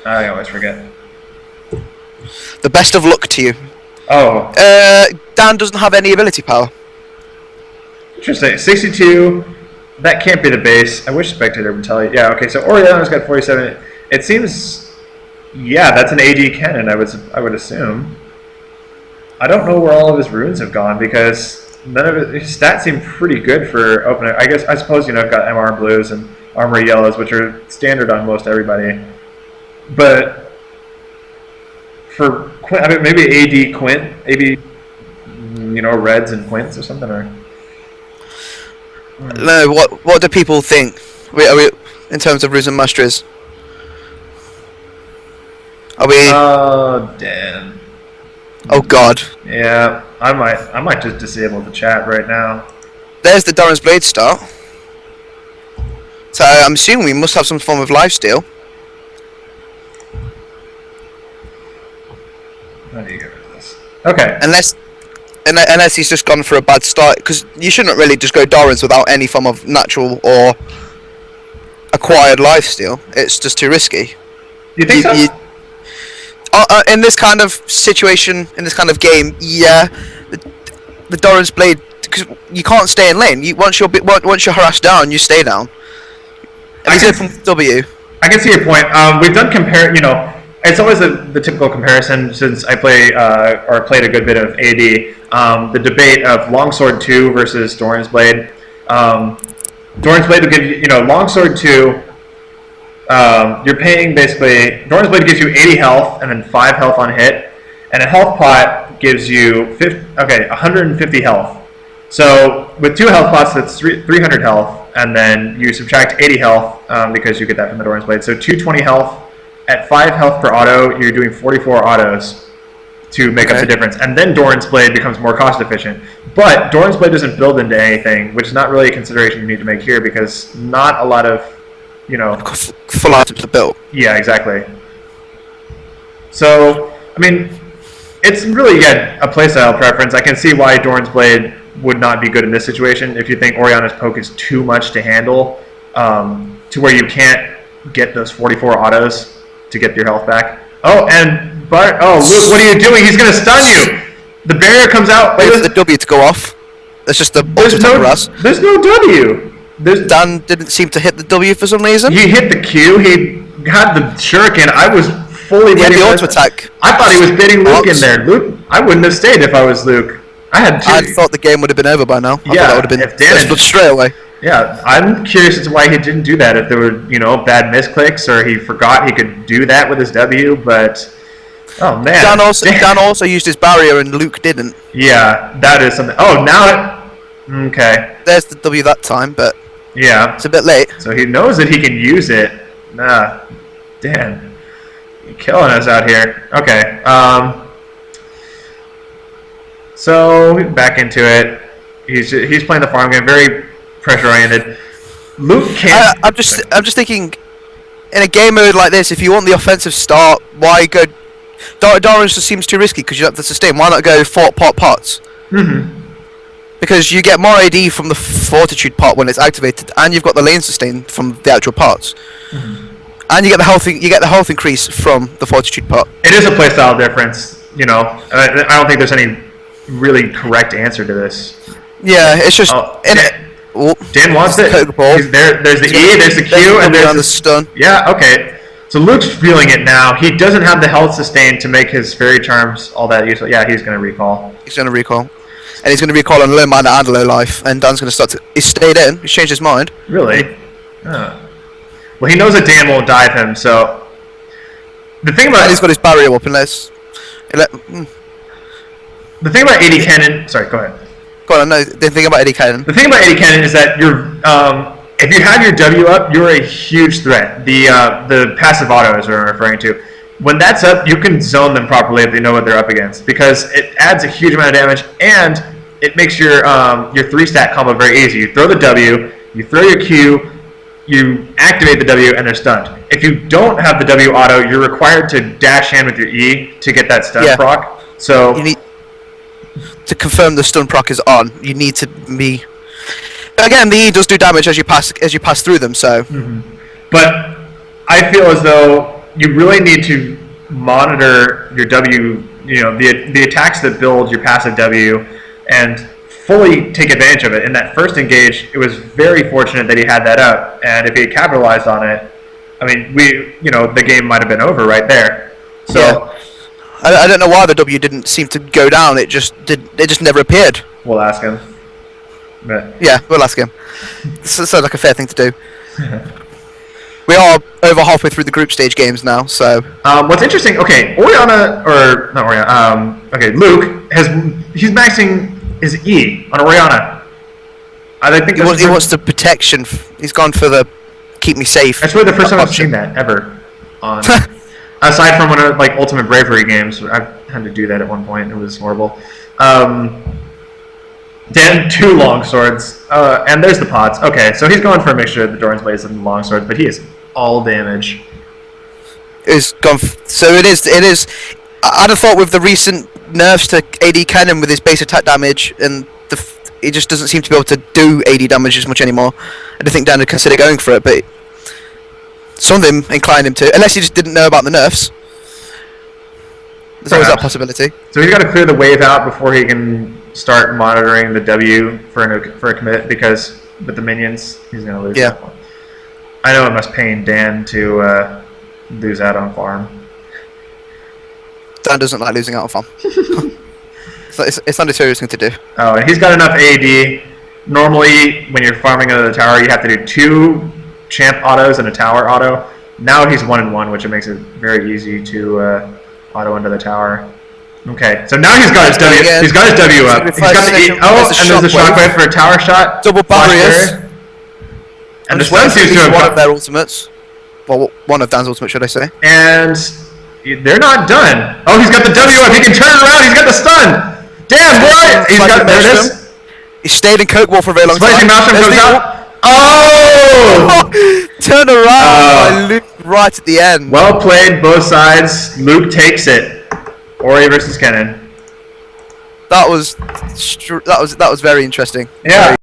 I always forget. The best of luck to you. Oh. Dan doesn't have any ability power. Interesting. 62. That can't be the base. I wish Spectator would tell you. Yeah, okay, so Oriana's got 47. It seems... Yeah, that's an AD cannon, I would assume. I don't know where all of his runes have gone because none of his stats seem pretty good for opening. I suppose, you know, I've got MR blues and armor yellows, which are standard on most everybody. But for Quint, I mean, maybe AD Quint, maybe, you know, reds and Quints or something, or... No, what do people think? Are we in terms of runes and masteries? Are we? Oh, damn. Oh God. Yeah, I might just disable the chat right now. There's the Doran's Blade start. So I'm assuming we must have some form of lifesteal. How do you get rid of this? Okay. Unless he's just gone for a bad start, because you shouldn't really just go Doran's without any form of natural or acquired lifesteal. It's just too risky. You think so? In this kind of situation, in this kind of game, yeah, the Doran's Blade, because you can't stay in lane. Once you're harassed down, you stay down. And he's from W. I can see your point. We've done you know, it's always the typical comparison since I play or played a good bit of AD. The debate of Longsword 2 versus Doran's Blade. Doran's Blade will give you, you know, Longsword 2. You're paying basically. Doran's Blade gives you 80 health and then 5 health on hit, and a health pot gives you 150 health. So with 2 health pots, that's 300 health, and then you subtract 80 health because you get that from the Doran's Blade. So 220 health at 5 health per auto. You're doing 44 autos to make up the difference, and then Doran's Blade becomes more cost efficient. But Doran's Blade doesn't build into anything, which is not really a consideration you need to make here because not a lot of, you know, full items are built. Yeah, exactly. So, I mean, it's really a playstyle preference. I can see why Doran's Blade would not be good in this situation if you think Oriana's poke is too much to handle, to where you can't get those 44 autos to get your health back. Oh, and Luke, what are you doing? He's going to stun you. The barrier comes out. Wait for the W to go off. That's just the There's no W. Dan didn't seem to hit the W for some reason. He hit the Q. He had the shuriken. I was fully waiting for the auto attack. I thought he was baiting Luke in there. Luke, I wouldn't have stayed if I was Luke. I thought the game would have been over by now. I thought that would have been straight away. Yeah, I'm curious as to why he didn't do that. If there were, you know, bad misclicks or he forgot he could do that with his W, but oh man. Dan also used his barrier and Luke didn't. Yeah, that is something. Oh, now okay. There's the W that time, but yeah, it's a bit late. So he knows that he can use it. Nah, Dan, you're killing us out here. Okay. So back into it. He's playing the farm game, very pressure oriented. Luke can't. I'm just thinking, in a game mode like this, if you want the offensive start, why go? Doran's just seems too risky because you have to sustain. Why not go pots? Mm-hmm. Because you get more AD from the Fortitude pot when it's activated, and you've got the lane sustain from the actual pots, and you get the health increase from the Fortitude pot. It is a playstyle difference, you know. I don't think there's any really correct answer to this. Yeah, it's just Dan wants it. There's the E, there's the Q, and there's the stun. Yeah, okay. So Luke's feeling it now. He doesn't have the health sustain to make his fairy charms all that useful. Yeah, he's going to recall. And he's going to recall on low mana and low life, and Dan's going to start to... He's stayed in, he's changed his mind. Really? Well, he knows that Dan won't dive him, so... The thing about... And he's got his barrier up, unless... The thing about AD Cannon... Sorry, go ahead. Go on, no, the thing about AD Cannon. The thing about AD Cannon is that you're... if you have your W up, you're a huge threat. The passive auto is what I'm referring to. When that's up, you can zone them properly if they know what they're up against, because it adds a huge amount of damage, and it makes your 3-stat combo very easy. You throw the W, you throw your Q, you activate the W, and they're stunned. If you don't have the W auto, you're required to dash in with your E to get that stun proc. So you need to confirm the stun proc is on. You need to be... Again, the E does do damage as you pass through them, so... But I feel as though you really need to monitor your W, the attacks that build your passive W, and fully take advantage of it. In that first engage, it was very fortunate that he had that up, and if he had capitalized on it, I mean, the game might have been over right there. So, yeah. I don't know why the W didn't seem to go down. It just never appeared. We'll ask him. But. Yeah, we'll ask him. Sounds like a fair thing to do. We are over halfway through the group stage games now, so. What's interesting? Okay, Orianna or not Orianna? Okay, Luke he's maxing his E on Orianna. I think he wants the protection. He's gone for the keep me safe. That's really the first time I've seen that ever. On aside from one of like Ultimate Bravery games, I had to do that at one point. It was horrible. Dan, 2 long swords, and there's the pots. Okay, so he's going for a mixture of the Doran's Blades and the long swords, but he is all damage. It's gone. So it is. I'd have thought with the recent nerfs to AD Cannon with his base attack damage, and he just doesn't seem to be able to do AD damage as much anymore. I don't think Dan would consider going for it, but some of them inclined him to, unless he just didn't know about the nerfs. There's always that possibility. So he's got to clear the wave out before he can start monitoring the W for a commit, because with the minions, he's going to lose that one. I know it must pain Dan to lose out on farm. Dan doesn't like losing out on farm. It's not a serious thing to do. Oh, and he's got enough AD. Normally, when you're farming under the tower, you have to do 2 champ autos and a tower auto. Now he's 1-1, which makes it very easy to auto under the tower. Okay, so now he's got his W. He's got his W up. He's got the and there's the shockwave for a tower shot. Double barriers. And the stun seems to have one of their ultimates. Well, one of Dan's ultimates, should I say? And they're not done. Oh, he's got the W up. He can turn it around. He's got the stun. Damn, what? He's got there it is. He stayed in Coke Wall for a very long Spicy time. Maelstrom goes out. Oh! Turn around by Luke right at the end. Well played, both sides. Luke takes it. Ori versus Kennen. That was very interesting. Yeah.